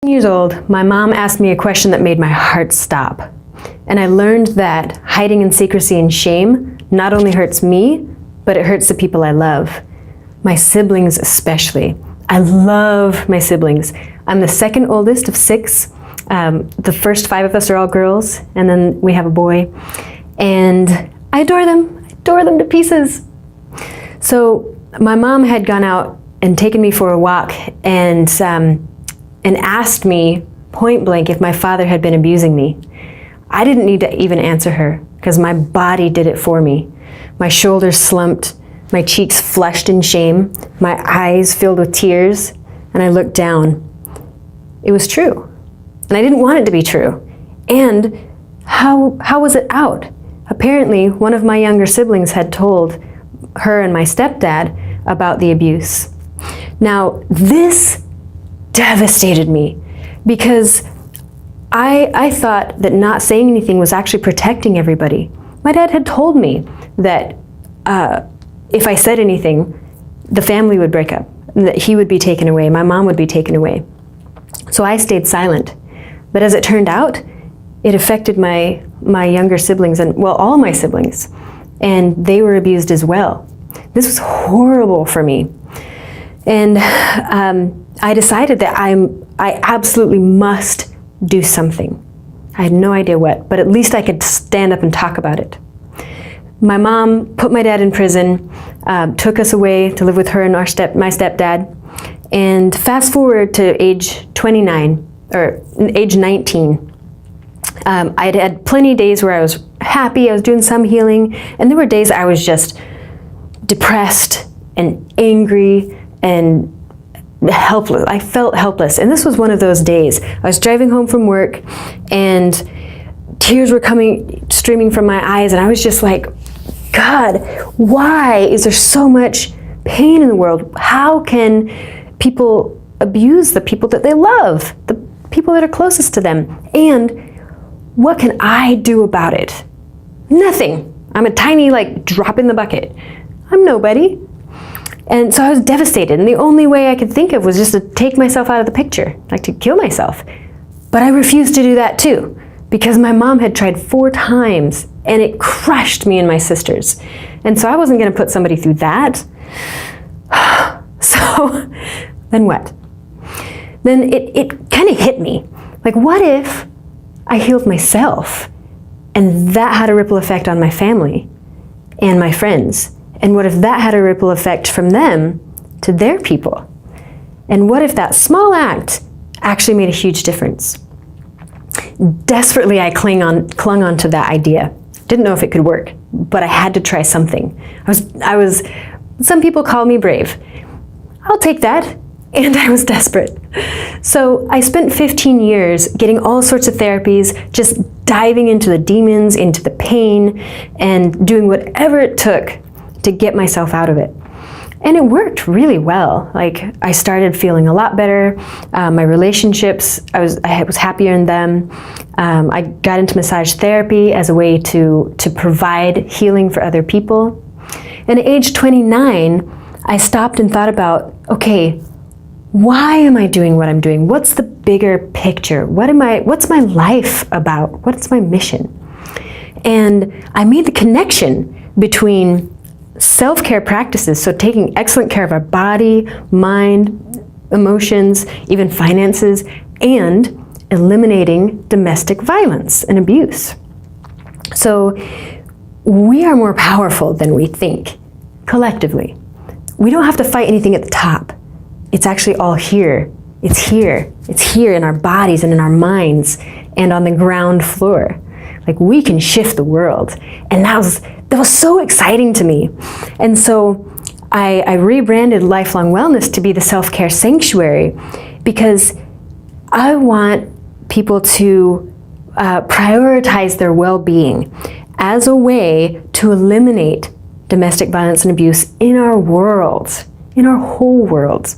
Years old, my mom asked me a question that made my heart stop. And I learned that hiding in secrecy and shame not only hurts me, but it hurts the people I love. My siblings especially. I love my siblings. I'm the second oldest of 6. The first 5 of us are all girls, and then we have a boy. And I adore them to pieces. So my mom had gone out and taken me for a walk and asked me point blank if my father had been abusing me. I didn't need to even answer her because my body did it for me. My shoulders slumped, my cheeks flushed in shame, my eyes filled with tears, and I looked down. It was true, and I didn't want it to be true. And how was it out? Apparently, one of my younger siblings had told her and my stepdad about the abuse. Now, this devastated me because I thought that not saying anything was actually protecting everybody. My dad had told me that if I said anything, the family would break up, and that he would be taken away, my mom would be taken away. So I stayed silent. But as it turned out, it affected my younger siblings, and well, all my siblings, and they were abused as well. This was horrible for me. And I decided that I absolutely must do something. I had no idea what, but at least I could stand up and talk about it. My mom put my dad in prison, took us away to live with her and my stepdad, and fast forward to age 29, or age 19. I'd had plenty of days where I was happy, I was doing some healing, and there were days I was just depressed and angry and helpless. I felt helpless, and this was one of those days. I was driving home from work, and tears were streaming from my eyes, and I was just like, God, why is there so much pain in the world? How can people abuse the people that they love, the people that are closest to them? And what can I do about it? Nothing. I'm a tiny, drop in the bucket. I'm nobody. And so I was devastated, and the only way I could think of was just to take myself out of the picture, to kill myself. But I refused to do that too, because my mom had tried 4 times, and it crushed me and my sisters. And so I wasn't going to put somebody through that. So then what? Then it kind of hit me. What if I healed myself, and that had a ripple effect on my family and my friends? And what if that had a ripple effect from them to their people? And what if that small act actually made a huge difference? Desperately, I clung on to that idea. Didn't know if it could work, but I had to try something. Some people call me brave. I'll take that. And I was desperate. So I spent 15 years getting all sorts of therapies, just diving into the demons, into the pain, and doing whatever it took to get myself out of it. And it worked really well. I started feeling a lot better. My relationships, I was happier in them. I got into massage therapy as a way to provide healing for other people. And at age 29, I stopped and thought about, okay, why am I doing what I'm doing? What's the bigger picture? What's my life about? What's my mission? And I made the connection between self-care practices, so taking excellent care of our body, mind, emotions, even finances, and eliminating domestic violence and abuse. So we are more powerful than we think, collectively. We don't have to fight anything at the top. It's actually all here. It's here. It's here in our bodies and in our minds and on the ground floor. We can shift the world. And that was so exciting to me. And so I rebranded Lifelong Wellness to be the self-care sanctuary, because I want people to prioritize their well-being as a way to eliminate domestic violence and abuse in our world, in our whole world.